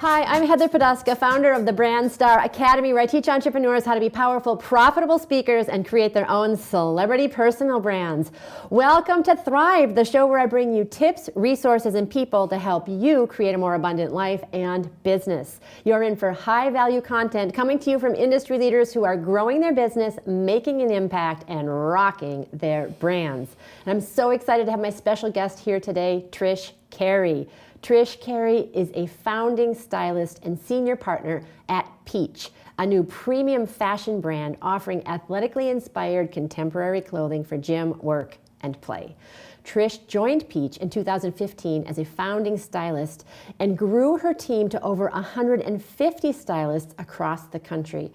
Hi, I'm Heather Poduska, founder of the Brand Star Academy, where I teach entrepreneurs how to be powerful, profitable speakers and create their own celebrity personal brands. Welcome to Thrive, the show where I bring you tips, resources, and people to help you create a more abundant life and business. You're in for high-value content coming to you from industry leaders who are growing their business, making an impact, and rocking their brands. And I'm so excited to have my special guest here today, Trish Carey. Trish Carey is a founding stylist and senior partner at Peach, a new premium fashion brand offering athletically inspired contemporary clothing for gym, work, and play. Trish joined Peach in 2015 as a founding stylist and grew her team to over 150 stylists across the country.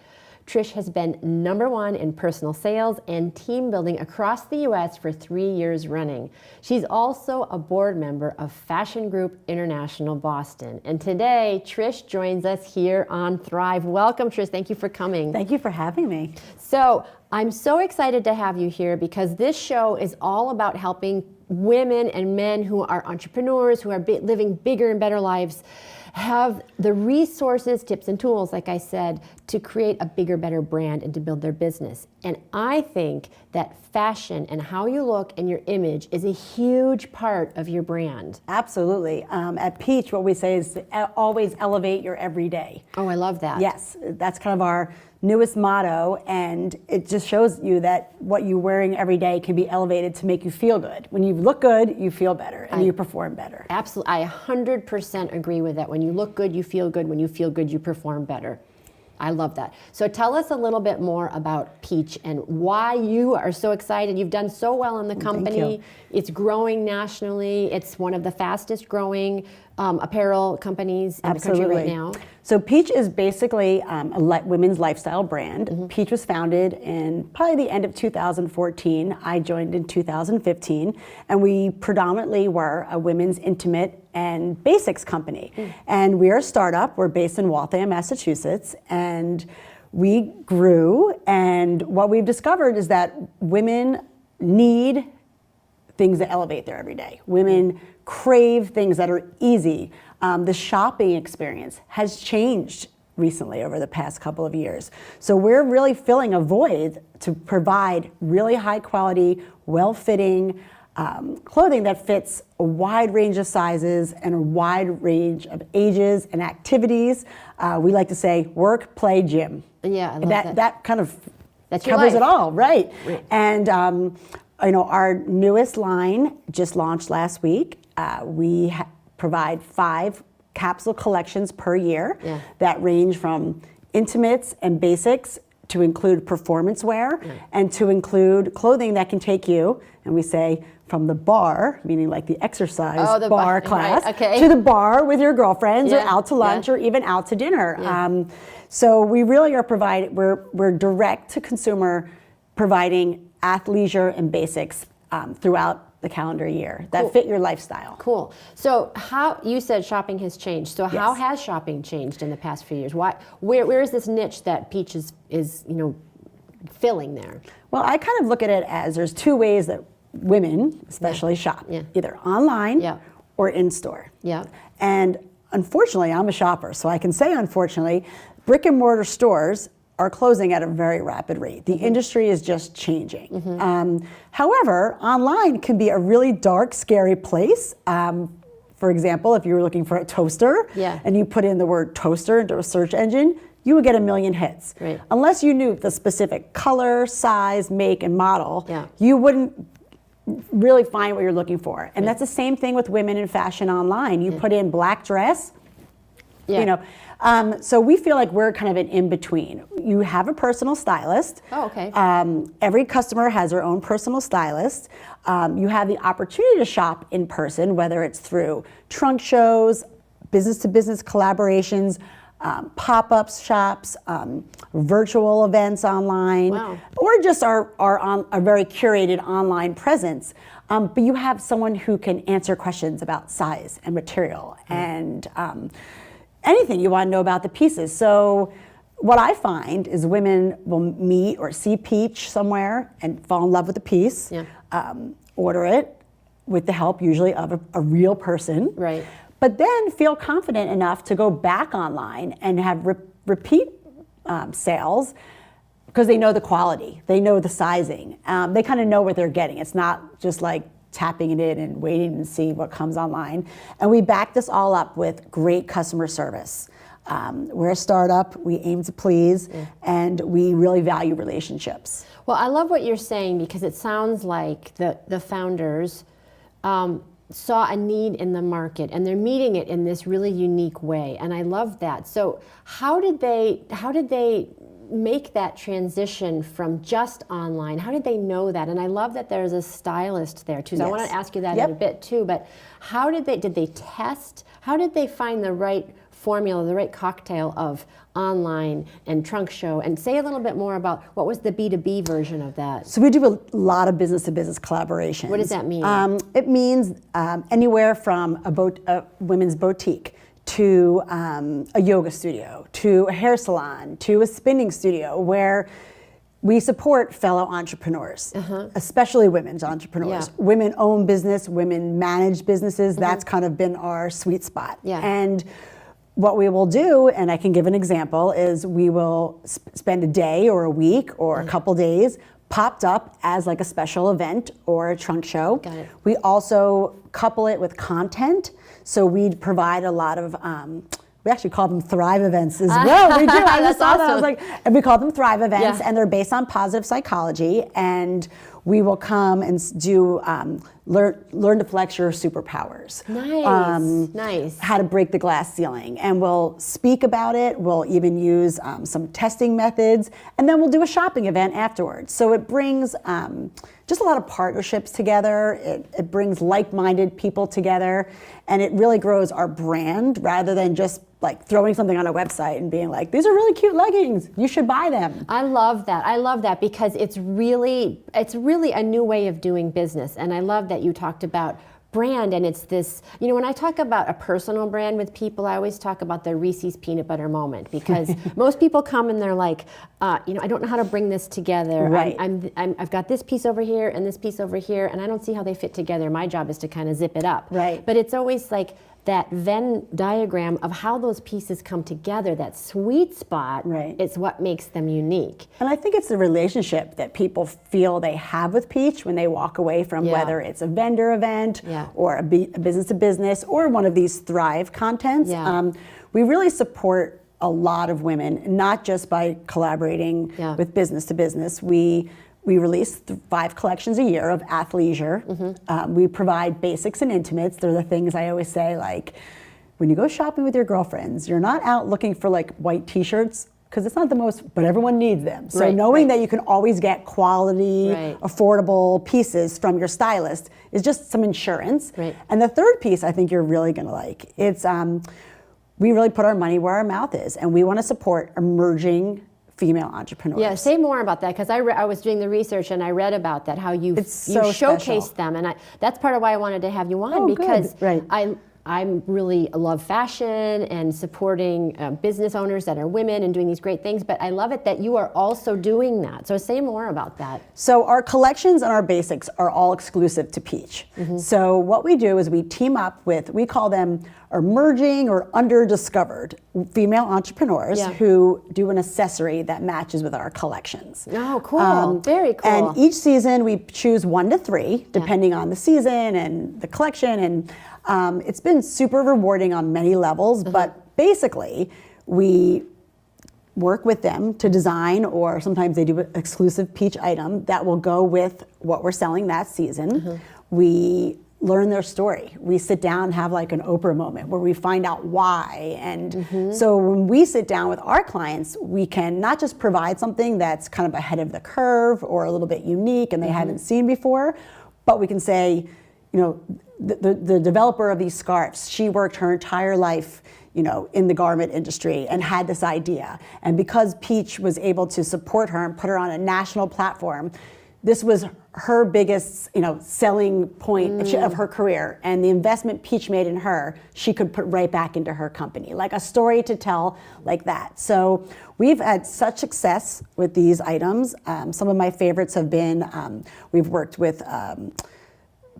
Trish has been #1 in personal sales and team building across the U.S. for 3 years running. She's also a board member of Fashion Group International Boston. And today, Trish joins us here on Thrive. Welcome, Trish. Thank you for coming. Thank you for having me. So I'm so excited to have you here because this show is all about helping women and men who are entrepreneurs, who are living bigger and better lives, have the resources, tips, and tools, like I said, to create a bigger, better brand and to build their business. And I think that fashion and how you look and your image is a huge part of your brand. Absolutely. At Peach, what we say is always elevate your everyday. Oh, I love that. Yes, that's kind of our newest motto, and it just shows you that what you're wearing every day can be elevated to make you feel good. When you look good, you feel better and you perform better. Absolutely. I 100% agree with that. When you look good, you feel good. When you feel good, you perform better. I love that. So tell us a little bit more about Peach and why you are so excited. You've done so well in the company. Thank you. It's growing nationally. It's one of the fastest growing apparel companies in the country right now. So Peach is basically a women's lifestyle brand. Mm-hmm. Peach was founded in probably the end of 2014. I joined in 2015, and we predominantly were a women's intimate and basics company. Mm. And we are a startup. We're based in Waltham, Massachusetts, and we grew. And what we've discovered is that women need things that elevate their everyday. Women crave things that are easy. The shopping experience has changed recently over the past couple of years. So we're really filling a void to provide really high quality, well-fitting clothing that fits a wide range of sizes and a wide range of ages and activities. We like to say work, play, gym. Yeah, I love that. That kind of That's your covers life. it all, right? And our newest line just launched last week. We provide 5 capsule collections per year that range from intimates and basics to include performance wear and to include clothing that can take you, and we say, from the bar, meaning like the exercise the bar class, right, okay. to the bar with your girlfriends or out to lunch or even out to dinner. Yeah. So we really are we're direct to consumer, providing athleisure and basics throughout the calendar year that fit your lifestyle. Cool. So how, you said shopping has changed. So how has shopping changed in the past few years? Where is this niche that Peach is filling there? Well, I kind of look at it as there's 2 ways that women especially shop, either online or in store. Yeah. And unfortunately, I'm a shopper, so I can say unfortunately, brick and mortar stores are closing at a very rapid rate. The industry is just changing. However, online can be a really dark, scary place. For example, if you were looking for a toaster and you put in the word toaster into a search engine, you would get 1 million hits. Right. Unless you knew the specific color, size, make, and model, you wouldn't really find what you're looking for. And that's the same thing with women in fashion online. You put in black dress, so we feel like we're kind of an in-between. You have a personal stylist. Oh, okay. Every customer has their own personal stylist. You have the opportunity to shop in person, whether it's through trunk shows, business-to-business collaborations, pop-up shops, virtual events online, or just our very curated online presence. But you have someone who can answer questions about size and material and anything you want to know about the pieces. So what I find is women will meet or see Peach somewhere and fall in love with the piece, order it with the help usually of a real person. Right. but then feel confident enough to go back online and have repeat sales, because they know the quality, they know the sizing, they kind of know what they're getting. It's not just like tapping it in and waiting and see what comes online. And we back this all up with great customer service. We're a startup, we aim to please, and we really value relationships. Well, I love what you're saying, because it sounds like the founders saw a need in the market, and they're meeting it in this really unique way, and I love that. So how did they make that transition from just online? How did they know that? And I love that there's a stylist there too. So I want to ask you that in a bit too, but did they test? How did they find the right formula, the right cocktail of online and trunk show? And say a little bit more about what was the B2B version of that. So we do a lot of business-to-business collaborations. What does that mean? It means anywhere from a women's boutique to a yoga studio, to a hair salon, to a spinning studio, where we support fellow entrepreneurs, especially women's entrepreneurs. Yeah. Women own business, women manage businesses. That's kind of been our sweet spot. Yeah. And what we will do, and I can give an example, is we will spend a day or a week or a couple days popped up as like a special event or a trunk show. Got it. We also couple it with content. So we provide a lot of, we actually call them Thrive events as well. We do. I just saw that. I was like, and we call them Thrive events, and they're based on positive psychology. And we will come and do learn to flex your superpowers. Nice. How to break the glass ceiling, and we'll speak about it. We'll even use some testing methods, and then we'll do a shopping event afterwards. So it brings just a lot of partnerships together. It brings like-minded people together, and it really grows our brand rather than just like throwing something on a website and being like, these are really cute leggings, you should buy them. I love that because it's really a new way of doing business. And I love that you talked about brand, and it's this, when I talk about a personal brand with people, I always talk about the Reese's peanut butter moment, because most people come and they're like, I don't know how to bring this together. Right. I've got this piece over here and this piece over here, and I don't see how they fit together. My job is to kind of zip it up. Right. But it's always like that Venn diagram of how those pieces come together, that sweet spot, is what makes them unique. And I think it's the relationship that people feel they have with Peach when they walk away from whether it's a vendor event or a business to business or one of these Thrive contents. We really support a lot of women, not just by collaborating with business to business. We release 5 collections a year of athleisure. We provide basics and intimates. They're the things I always say, like, when you go shopping with your girlfriends, you're not out looking for like white t-shirts, because it's not the most, but everyone needs them. So knowing that you can always get quality, affordable pieces from your stylist is just some insurance. And the third piece I think you're really gonna like, it's, we really put our money where our mouth is, and we wanna support emerging female entrepreneurs. Yeah, say more about that, because I was doing the research and I read about that, how you showcased them, and that's part of why I wanted to have you on, because I really love fashion and supporting business owners that are women and doing these great things, but I love it that you are also doing that. So say more about that. So our collections and our basics are all exclusive to Peach. So what we do is we team up with, we call them emerging or under-discovered female entrepreneurs who do an accessory that matches with our collections. Oh, cool. Very cool. And each season we choose 1 to 3, depending on the season and the collection. And it's been super rewarding on many levels, but basically we work with them to design, or sometimes they do an exclusive Peach item that will go with what we're selling that season. We learn their story. We sit down and have like an Oprah moment where we find out why. And so when we sit down with our clients, we can not just provide something that's kind of ahead of the curve or a little bit unique and they haven't seen before, but we can say, the developer of these scarves, she worked her entire life in the garment industry and had this idea. And because Peach was able to support her and put her on a national platform, this was her biggest, selling point of her career. And the investment Peach made in her, she could put right back into her company, like a story to tell like that. So we've had such success with these items. Some of my favorites have been, we've worked with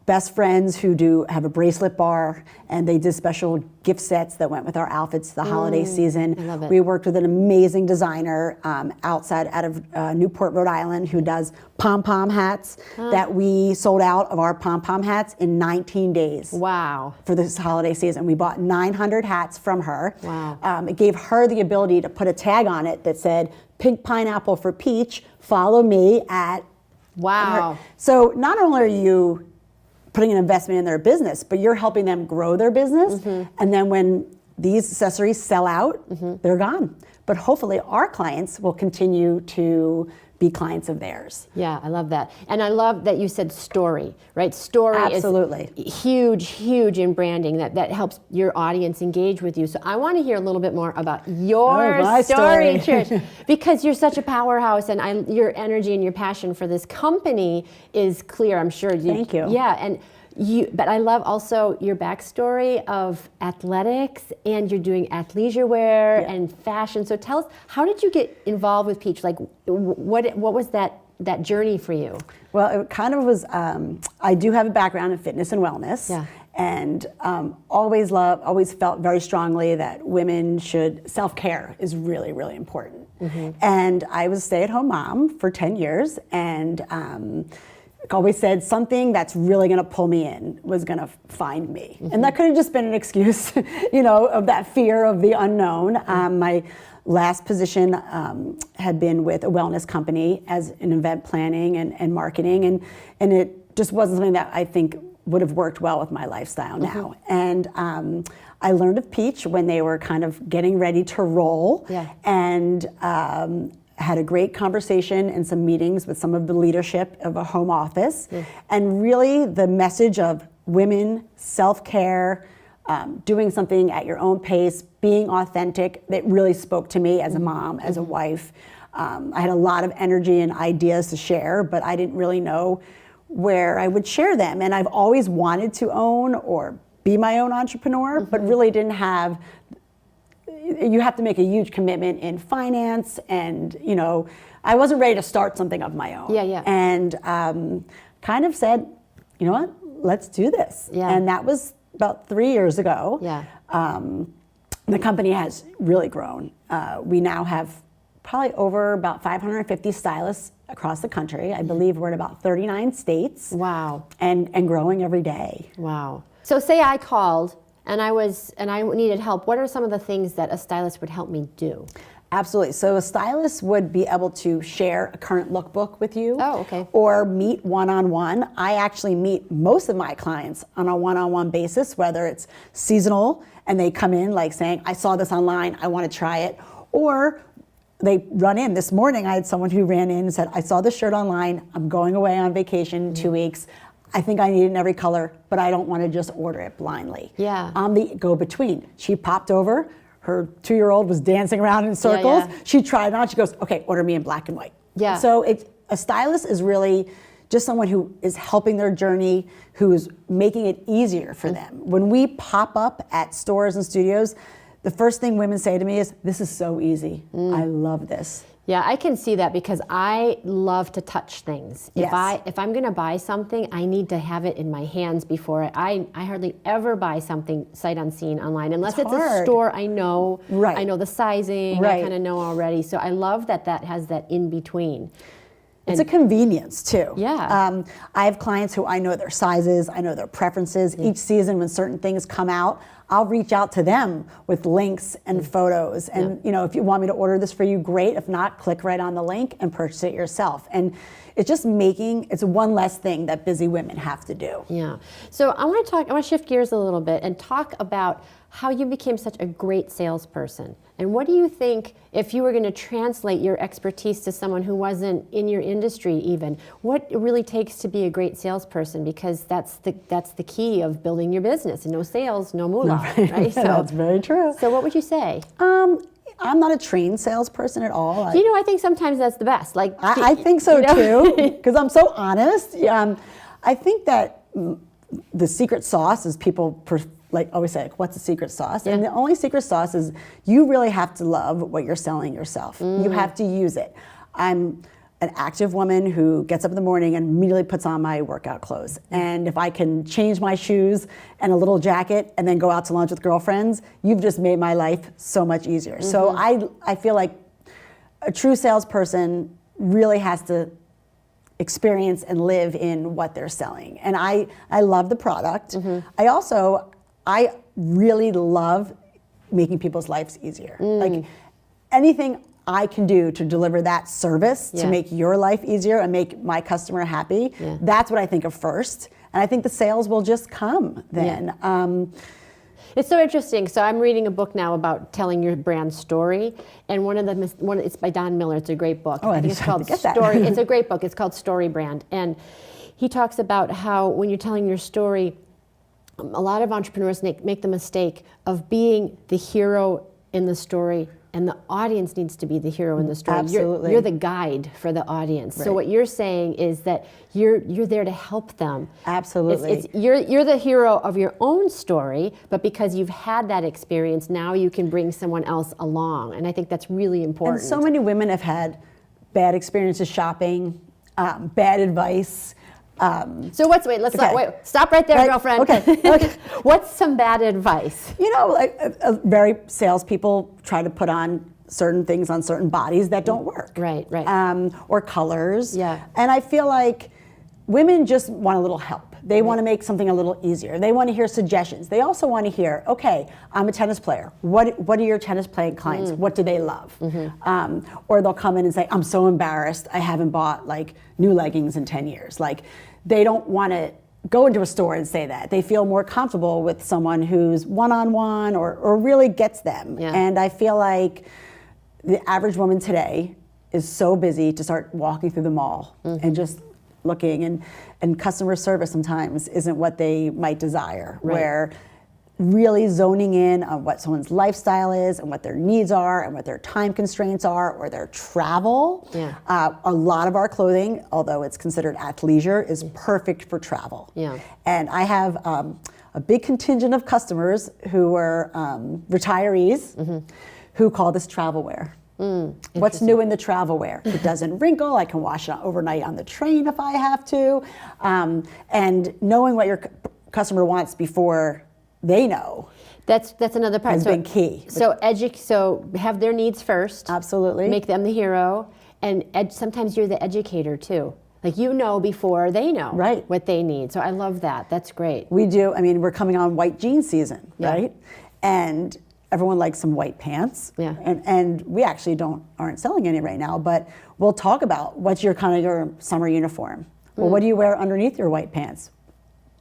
best friends who have a bracelet bar, and they did special gift sets that went with our outfits the holiday season. I love it. We worked with an amazing designer out of Newport, Rhode Island, who does pom-pom hats that we sold out of our pom-pom hats in 19 days. Wow. For this holiday season. We bought 900 hats from her. Wow. It gave her the ability to put a tag on it that said, "Pink pineapple for peach, follow me at..." Wow. So not only are you putting an investment in their business, but you're helping them grow their business. And then when these accessories sell out, they're gone. But hopefully our clients will continue to be clients of theirs. Yeah, I love that. And I love that you said story, right? Story Absolutely. is huge in branding that helps your audience engage with you. So I want to hear a little bit more about your my story, story. Trish, because you're such a powerhouse, and your energy and your passion for this company is clear, I'm sure. Thank you. Yeah, and but I love also your backstory of athletics, and you're doing athleisure wear and fashion. So tell us, how did you get involved with Peach? Like, what was that journey for you? Well, it kind of was, I do have a background in fitness and wellness. Yeah. And always felt very strongly that self-care is really, really important. And I was a stay-at-home mom for 10 years, and always said something that's really going to pull me in was going to find me. And that could have just been an excuse, of that fear of the unknown. My last position had been with a wellness company as an event planning and marketing, and it just wasn't something that I think would have worked well with my lifestyle now. And I learned of Peach when they were kind of getting ready to roll, and had a great conversation and some meetings with some of the leadership of a home office. And really the message of women, self-care, doing something at your own pace, being authentic, that really spoke to me as a mom, as a wife. I had a lot of energy and ideas to share, but I didn't really know where I would share them. And I've always wanted to own or be my own entrepreneur, but really didn't have. You have to make a huge commitment in finance, and I wasn't ready to start something of my own. And kind of said, you know what, let's do this. And that was about 3 years ago. The company has really grown. We now have probably over about 550 stylists across the country. I believe we're in about 39 states. Wow. And growing every day. Wow. So say I called and I needed help. What are some of the things that a stylist would help me do? Absolutely. So a stylist would be able to share a current lookbook with you. Oh, okay. Or meet one-on-one. I actually meet most of my clients on a one-on-one basis, whether it's seasonal and they come in like saying, I saw this online, I want to try it. Or they run in. This morning I had someone who ran in and said, I saw this shirt online, I'm going away on vacation in 2 weeks. I think I need it in every color, but I don't want to just order it blindly. I'm the go-between. She popped over, her 2-year-old was dancing around in circles. She tried it on, she goes, okay, order me in black and white. So a stylist is really just someone who is helping their journey, who is making it easier for them. When we pop up at stores and studios, the first thing women say to me is, this is so easy. I love this. Yeah, I can see that because I love to touch things. If I'm going to buy something, I need to have it in my hands before I hardly ever buy something sight unseen online unless it's a store I know. I know the sizing. I kind of know already. So I love that has that in between. It's a convenience too. Yeah. I have clients who I know their sizes, I know their preferences. Each season when certain things come out, I'll reach out to them with links and photos. And if you want me to order this for you, great. If not, click right on the link and purchase it yourself. And it's just it's one less thing that busy women have to do. Yeah. So I want to shift gears a little bit and talk about how you became such a great salesperson. And what do you think, if you were going to translate your expertise to someone who wasn't in your industry even, what it really takes to be a great salesperson? Because that's the key of building your business. And no sales, no moolah, right? So, that's very true. So what would you say? I'm not a trained salesperson at all. I think sometimes that's the best. Like I think so too, because I'm so honest. I think that the secret sauce is people always say, what's the secret sauce? And the only secret sauce is you really have to love what you're selling yourself. You have to use it. I'm an active woman who gets up in the morning and immediately puts on my workout clothes. And if I can change my shoes and a little jacket and then go out to lunch with girlfriends, you've just made my life so much easier. So I feel like a true salesperson really has to experience and live in what they're selling. And I love the product. I really love making people's lives easier. Like anything I can do to deliver that service to make your life easier and make my customer happy, that's what I think of first. And I think the sales will just come then. It's so interesting. So I'm reading a book now about telling your brand story, and it's by Don Miller. It's a great book. Oh, I think it's called Story. It's a great book. It's called Story Brand, and he talks about how when you're telling your story, a lot of entrepreneurs make the mistake of being the hero in the story, and the audience needs to be the hero in the story. Absolutely. You're the guide for the audience. Right. So what you're saying is that you're there to help them. Absolutely. You're the hero of your own story, but because you've had that experience, now you can bring someone else along. And I think that's really important. And so many women have had bad experiences shopping, bad advice. So stop right there, girlfriend. Okay. What's some bad advice? You know, very salespeople try to put on certain things on certain bodies that don't work. Right. Or colors. Yeah. And I feel like women just want a little help. They want to make something a little easier. They want to hear suggestions. They also want to hear, okay, I'm a tennis player. What are your tennis playing clients? What do they love? Or they'll come in and say, I'm so embarrassed. I haven't bought like new leggings in 10 years. Like, they don't want to go into a store and say that. They feel more comfortable with someone who's one-on-one or really gets them. Yeah. And I feel like the average woman today is so busy to start walking through the mall and just looking, and customer service sometimes isn't what they might desire. Right. Where really zoning in on what someone's lifestyle is and what their needs are and what their time constraints are or their travel. Yeah. A lot of our clothing, although it's considered athleisure, is perfect for travel. Yeah. And I have a big contingent of customers who are retirees who call this travel wear. What's new in the travel wear? It doesn't wrinkle. I can wash it overnight on the train if I have to. And knowing what your customer wants before they know. That's another part. Has been key. So have their needs first. Absolutely. Make them the hero, and sometimes you're the educator too. Like, you know before they know what they need. So I love that. That's great. We do. I mean, we're coming on white jean season, Yeah. right? And everyone likes some white pants. Yeah. And we actually aren't selling any right now, but we'll talk about what's your summer uniform. Well, what do you wear underneath your white pants?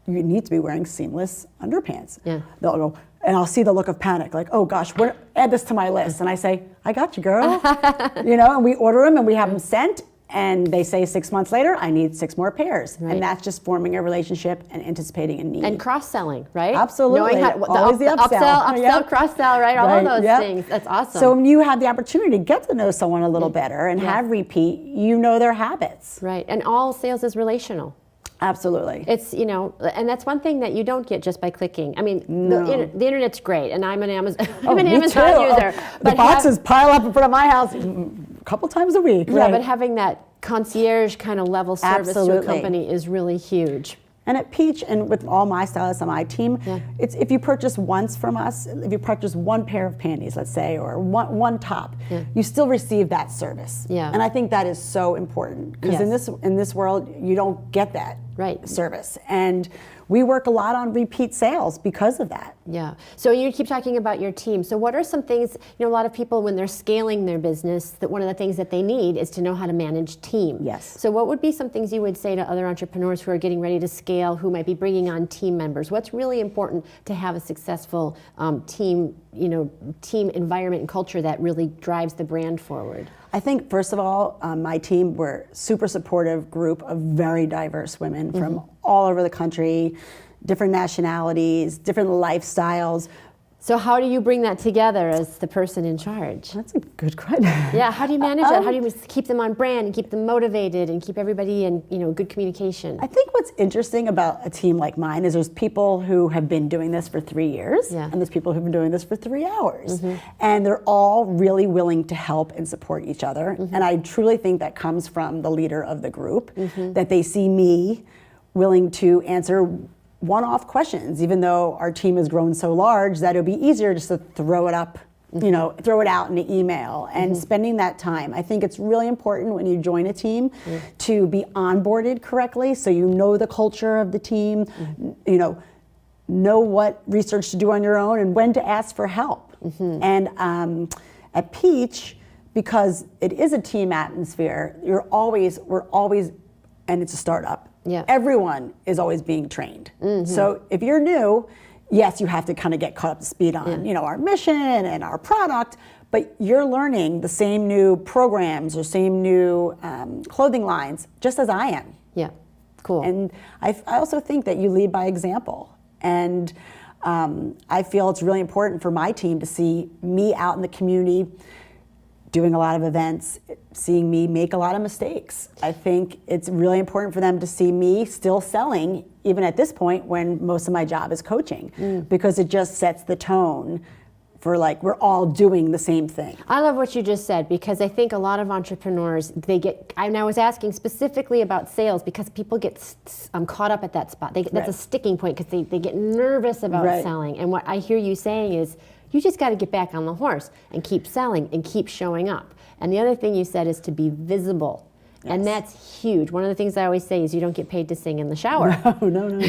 You need to be wearing seamless underpants. Yeah. They'll go, and I'll see the look of panic, like, oh gosh, add this to my list. And I say, I got you, girl. And we order them and we have them sent. And they say 6 months later, I need 6 more pairs. Right. And that's just forming a relationship and anticipating a need. And cross-selling, right? Absolutely. Knowing Always the upsell. Upsell, cross-sell, right? All of those things. That's awesome. So when you have the opportunity to get to know someone a little better and have repeat, you know their habits. Right. And all sales is relational. Absolutely. It's, and that's one thing that you don't get just by clicking. I mean, No. the internet's great, and I'm an Amazon, Me Amazon too. user. The boxes pile up in front of my house a couple times a week. Yeah, but having that concierge kind of level service to a Absolutely. company is really huge. And at Peach, and with all my stylists on my team, it's if you purchase once from us, if you purchase one pair of panties, let's say, or one top, you still receive that service. Yeah. And I think that is so important because in this world, you don't get that service. And we work a lot on repeat sales because of that. Yeah. So you keep talking about your team. So what are some things, a lot of people when they're scaling their business, that one of the things that they need is to know how to manage team. Yes. So what would be some things you would say to other entrepreneurs who are getting ready to scale, who might be bringing on team members? What's really important to have a successful team, team environment and culture that really drives the brand forward? I think, first of all, my team, we're a super supportive group of very diverse women from all over the country, different nationalities, different lifestyles, So how do you bring that together as the person in charge? That's a good question. Yeah, how do you manage that? How do you keep them on brand and keep them motivated and keep everybody in, good communication? I think what's interesting about a team like mine is there's people who have been doing this for 3 years, and there's people who've been doing this for 3 hours. And they're all really willing to help and support each other. And I truly think that comes from the leader of the group, that they see me willing to answer one-off questions, even though our team has grown so large that it would be easier just to throw it up, throw it out in an email. And spending that time, I think it's really important when you join a team to be onboarded correctly, so you know the culture of the team, know what research to do on your own and when to ask for help. And at Peach, because it is a team atmosphere, we're always, and it's a startup. Everyone is always being trained. So if you're new, yes, you have to kind of get caught up to speed on, our mission and our product, but you're learning the same new programs or same new clothing lines, just as I am. Yeah, cool. And I also think that you lead by example. And I feel it's really important for my team to see me out in the community doing a lot of events, seeing me make a lot of mistakes. I think it's really important for them to see me still selling, even at this point when most of my job is coaching, because it just sets the tone for we're all doing the same thing. I love what you just said, because I think a lot of entrepreneurs, and I was asking specifically about sales because people get caught up at that spot. That's a sticking point because they get nervous about selling. And what I hear you saying is, you just got to get back on the horse and keep selling and keep showing up. And the other thing you said is to be visible. Yes. And that's huge. One of the things I always say is you don't get paid to sing in the shower. No.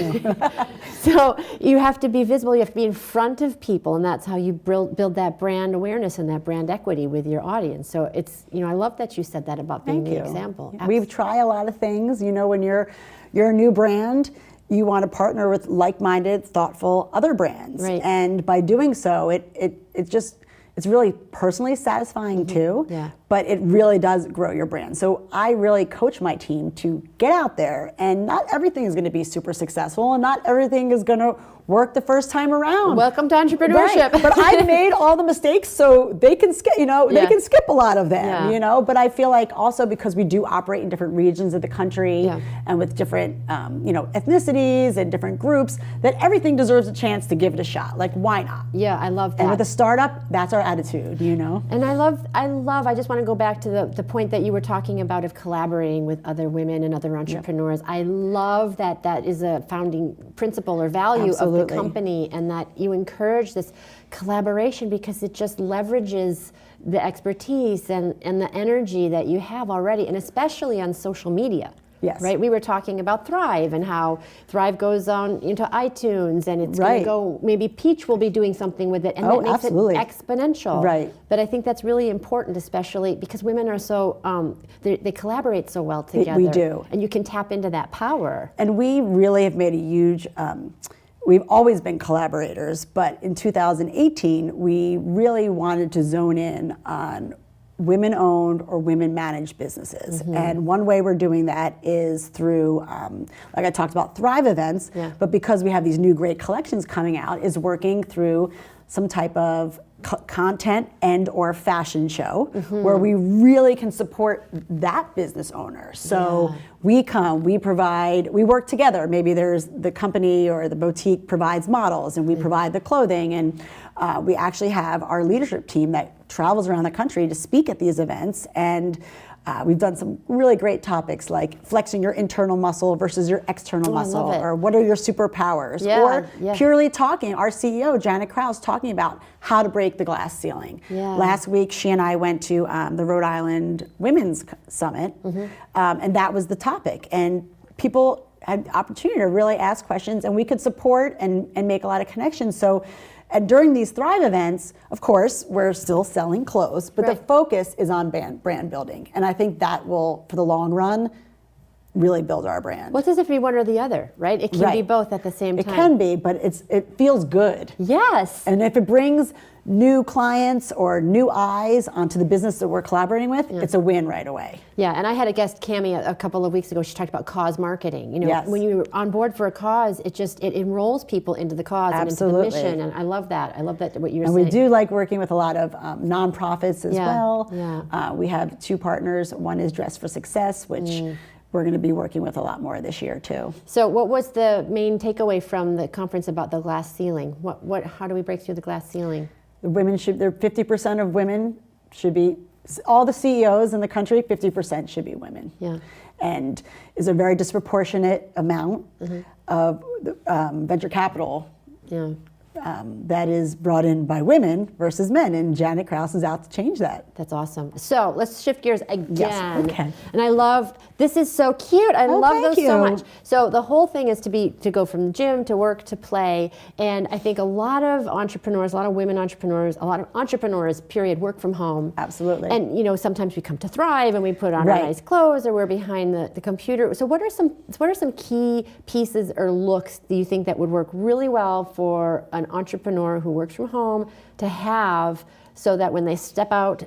So you have to be visible. You have to be in front of people, and that's how you build that brand awareness and that brand equity with your audience. So it's, I love that you said that about being the example. We've tried a lot of things. When you're a new brand, you want to partner with like-minded, thoughtful other brands. Right. And by doing so, it's really personally satisfying too, but it really does grow your brand. So I really coach my team to get out there, and not everything is going to be super successful, and not everything is going to work the first time around. Welcome to entrepreneurship. Right. But I made all the mistakes, so they can skip. They can skip a lot of them. But I feel like also because we do operate in different regions of the country and with different, ethnicities and different groups, that everything deserves a chance to give it a shot. Why not? Yeah, I love that. And with a startup, that's our attitude. And I just want to go back to the point that you were talking about of collaborating with other women and other entrepreneurs. I love that is a founding principle or value of the company, and that you encourage this collaboration because it just leverages the expertise and the energy that you have already, and especially on social media. Yes. Right? We were talking about Thrive and how Thrive goes on into iTunes, and it's going to go, maybe Peach will be doing something with it, and that makes it exponential. Right. But I think that's really important, especially because women are so, they collaborate so well together. We do. And you can tap into that power. And we really have made a huge, we've always been collaborators, but in 2018, we really wanted to zone in on women-owned or women-managed businesses. And one way we're doing that is through, like I talked about, Thrive events, but because we have these new great collections coming out, is working through some type of content and or fashion show where we really can support that business owner. So we provide, we work together. Maybe there's the company or the boutique provides models and we provide the clothing, and we actually have our leadership team that travels around the country to speak at these events, and we've done some really great topics like flexing your internal muscle versus your external muscle, or what are your superpowers, or purely talking, our CEO, Janet Krause, talking about how to break the glass ceiling. Last week, she and I went to the Rhode Island Women's Summit, and that was the topic. And people had the opportunity to really ask questions, and we could support and make a lot of connections. So. And during these Thrive events, of course, we're still selling clothes, but the focus is on brand building. And I think that will, for the long run, really build our brand. Well, it doesn't have to be one or the other, right? It can be both at the same time. It can be, but it feels good. Yes. And if it brings new clients or new eyes onto the business that we're collaborating with, it's a win right away. Yeah, and I had a guest, Cammie, a couple of weeks ago. She talked about cause marketing. You know, when you're on board for a cause, it enrolls people into the cause and into the mission. And I love that. I love that what you're saying. And we do like working with a lot of nonprofits as well. Yeah. We have 2 partners. One is Dress for Success, which we're going to be working with a lot more this year too. So what was the main takeaway from the conference about the glass ceiling? How do we break through the glass ceiling? The women 50% of women should be, all the CEOs in the country, 50% should be women. Yeah. And is a very disproportionate amount of venture capital that is brought in by women versus men, and Janet Krause is out to change that. That's awesome. So let's shift gears again. Yes, okay. And I love, this is so cute. I love those so much. So the whole thing is to go from the gym to work to play. And I think a lot of entrepreneurs, a lot of women entrepreneurs, a lot of entrepreneurs, period, work from home. Absolutely. And you know, sometimes we come to Thrive and we put on our nice clothes, or we're behind the computer. So what are some key pieces or looks do you think that would work really well for an entrepreneur who works from home to have, so that when they step out,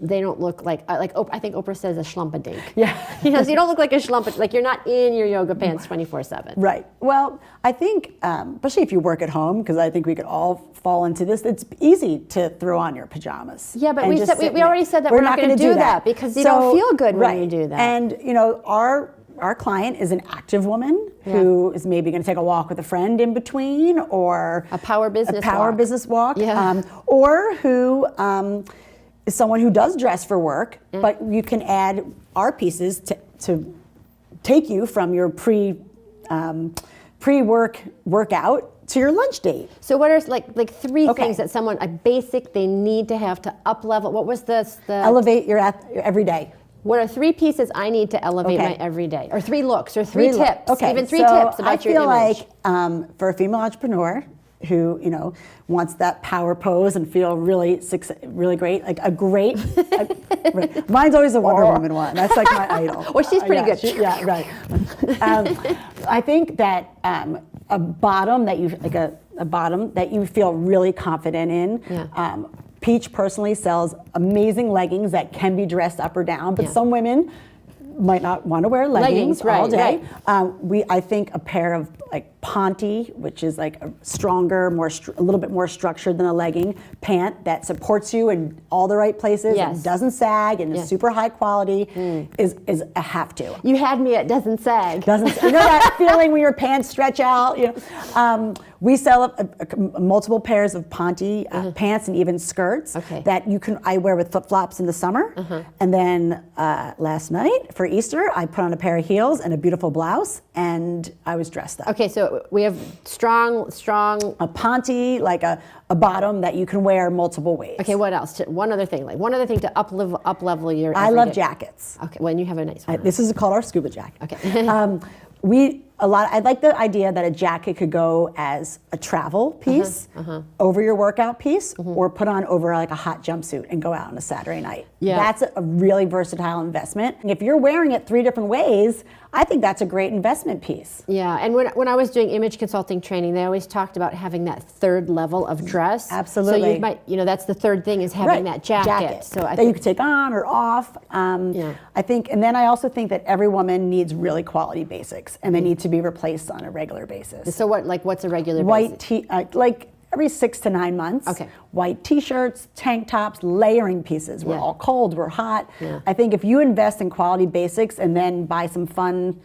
they don't look like I think Oprah says a schlumpadink. Yeah. You know, so you don't look like a schlump, like you're not in your yoga pants 24/7. Right. Well, I think, especially if you work at home, because I think we could all fall into this, it's easy to throw on your pajamas. Yeah, but we already said that we're not going to do that because you don't feel good when you do that. And you know, our client is an active woman who is maybe going to take a walk with a friend in between, or a power business walk, or who is someone who does dress for work, but you can add our pieces to take you from your workout to your lunch date. So what are like 3 things that someone, a basic they need to have to up level? What was the elevate your everyday. What are 3 pieces I need to elevate my everyday? Or 3 looks, or 3 tips, even 3 tips about your image. I feel like for a female entrepreneur who, you know, wants that power pose and feel really great, like mine's always a Wonder Woman one. That's like my idol. Well, she's pretty good. I think that a bottom that you feel really confident in. Peach personally sells amazing leggings that can be dressed up or down, but some women might not want to wear leggings all day. I think a pair of like Ponte, which is like a stronger, a little bit more structured than a legging pant that supports you in all the right places, and doesn't sag, and is super high quality, is a have to. You had me at doesn't sag. You know that feeling when your pants stretch out? You know, we sell multiple pairs of Ponte pants and even skirts that I wear with flip-flops in the summer. And then last night for Easter, I put on a pair of heels and a beautiful blouse, and I was dressed up. Okay, so we have strong. A Ponte, like a bottom that you can wear multiple ways. Okay, what else? One other thing to up level your. I love jackets. Okay, well, and you have a nice one. This is called our scuba jacket. Okay. I like the idea that a jacket could go as a travel piece over your workout piece, or put on over like a hot jumpsuit and go out on a Saturday night. Yeah. That's a really versatile investment. And if you're wearing it 3 different ways, I think that's a great investment piece. Yeah, and when I was doing image consulting training, they always talked about having that 3rd level of dress. Absolutely. So you might, that's the 3rd thing is having that jacket. So that you could take on or off. I think, and then I also think that every woman needs really quality basics, and they need to be replaced on a regular basis. So what's a regular basic? Like every 6 to 9 months. Okay. White t-shirts, tank tops, layering pieces. We're all cold, we're hot. Yeah. I think if you invest in quality basics and then buy some fun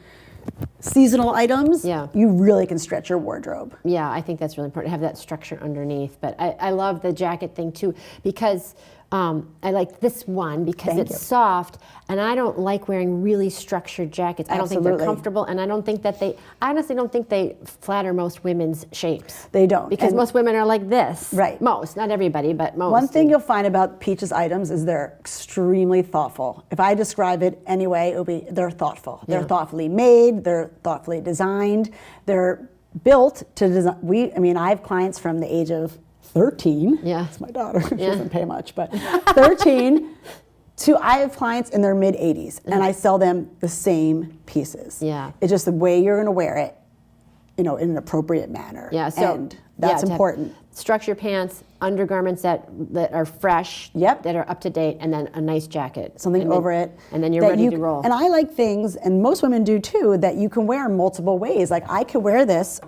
seasonal items, you really can stretch your wardrobe. Yeah, I think that's really important to have that structure underneath. But I love the jacket thing too, because I like this one because it's soft, and I don't like wearing really structured jackets. I don't think they're comfortable, and I honestly don't think they flatter most women's shapes. They don't. Because most women are like this. Right. Most, not everybody, but most. One thing you'll find about Peach's items is they're extremely thoughtful. If I describe it anyway, it'll be they're thoughtful. They're thoughtfully made, they're thoughtfully designed, they're built to design. I have clients from the age of 13. Yeah. It's my daughter. She doesn't pay much, but 13 I have clients in their mid 80s, and I sell them the same pieces. Yeah. It's just the way you're going to wear it, in an appropriate manner. Yeah, so and that's important. Structure pants, undergarments that are fresh, Yep. that are up to date, and then a nice jacket. Something over it. And then you're ready to roll. And I like things, and most women do too, that you can wear in multiple ways. Like I could wear this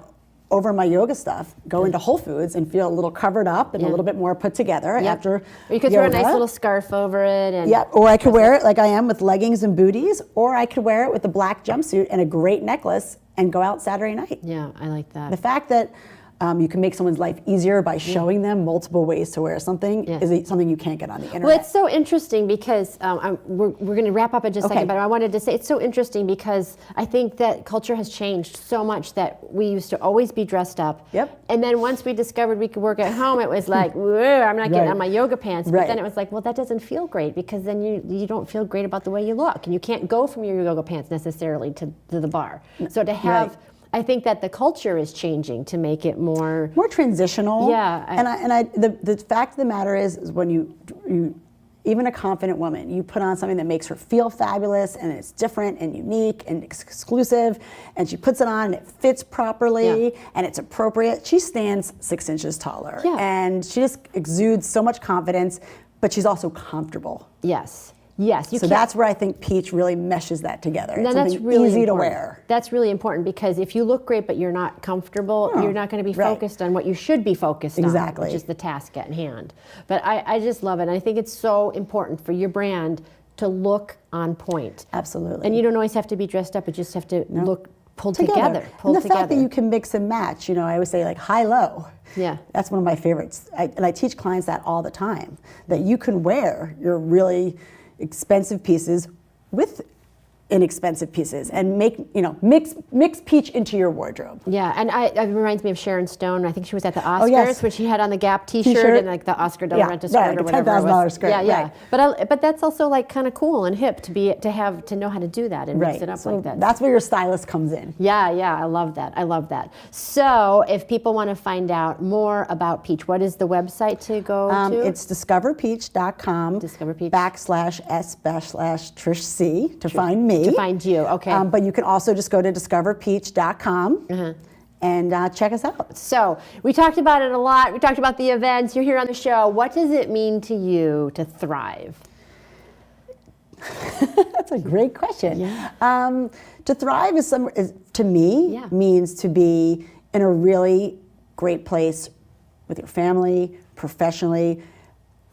over my yoga stuff, go into Whole Foods and feel a little covered up and a little bit more put together after Or you could yoga. throw a nice little scarf over it. And Or I could wear it like I am with leggings and booties, or I could wear it with a black jumpsuit and a great necklace and go out Saturday night. Yeah, I like that. The fact that you can make someone's life easier by showing them multiple ways to wear something is something you can't get on the internet. Well, it's so interesting because we're going to wrap up in just a second, but I wanted to say it's so interesting because I think that culture has changed so much that we used to always be dressed up. Yep. And then once we discovered we could work at home, it was like, whoa, I'm not getting on my yoga pants. But then it was like, well, that doesn't feel great because then you don't feel great about the way you look. And you can't go from your yoga pants necessarily to the bar. So to have... I think that the culture is changing to make it more transitional. Yeah. The fact of the matter is when you even a confident woman, you put on something that makes her feel fabulous and it's different and unique and exclusive, and she puts it on and it fits properly and it's appropriate. She stands 6 inches taller and she just exudes so much confidence, but she's also comfortable. Yes. So that's where I think Peach really meshes that together. It's that's something really easy important. to wear. That's really important because if you look great but you're not comfortable, you're not going to be focused on what you should be focused on, which is the task at hand. But I just love it. And I think it's so important for your brand to look on point. Absolutely. And you don't always have to be dressed up, you just have to look pulled together. And the fact that you can mix and match, I always say like high-low. Yeah. That's one of my favorites. And I teach clients that all the time, that you can wear your really expensive pieces with inexpensive pieces and make mix Peach into your wardrobe. Yeah, and it reminds me of Sharon Stone. I think she was at the Oscars when she had on the Gap T-shirt and like the Oscar don't rent a skirt or whatever. $10,000 skirt. Yeah. But that's also like kind of cool and hip to know how to do that and mix it up like that. That's where your stylist comes in. Yeah, I love that. So if people want to find out more about Peach, what is the website to go to? It's discoverpeach.com /s/Trish C to find me. To find you, okay. But you can also just go to discoverpeach.com and check us out. So we talked about it a lot. We talked about the events. You're here on the show. What does it mean to you to thrive? That's a great question. Yeah. To thrive to me means to be in a really great place with your family, professionally,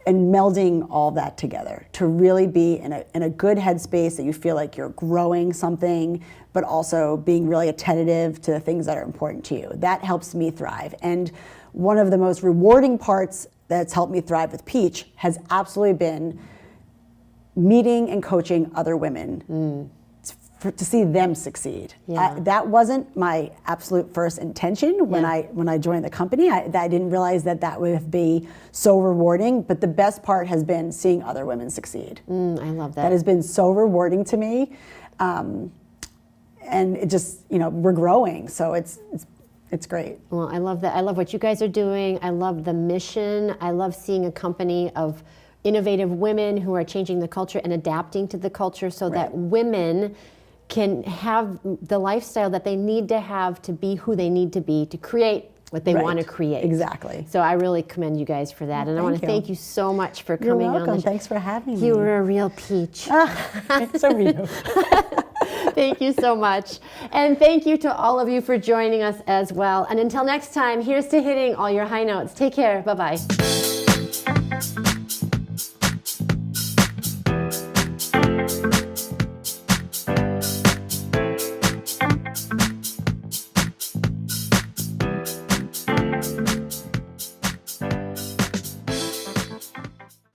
and melding all that together to really be in a good headspace that you feel like you're growing something, but also being really attentive to the things that are important to you. That helps me thrive. And one of the most rewarding parts that's helped me thrive with Peach has absolutely been meeting and coaching other women to see them succeed. That wasn't my absolute first intention when I joined the company. I didn't realize that would be so rewarding, but the best part has been seeing other women succeed. I love that. That has been so rewarding to me. And it just, we're growing, so it's great. Well, I love that. I love what you guys are doing. I love the mission. I love seeing a company of innovative women who are changing the culture and adapting to the culture so that women can have the lifestyle that they need to have to be who they need to be to create what they want to create. Exactly. So I really commend you guys for that. And I want to thank you so much for coming on. You're welcome. Thanks for having me. You were a real peach. So are you. Thank you so much. And thank you to all of you for joining us as well. And until next time, here's to hitting all your high notes. Take care. Bye-bye.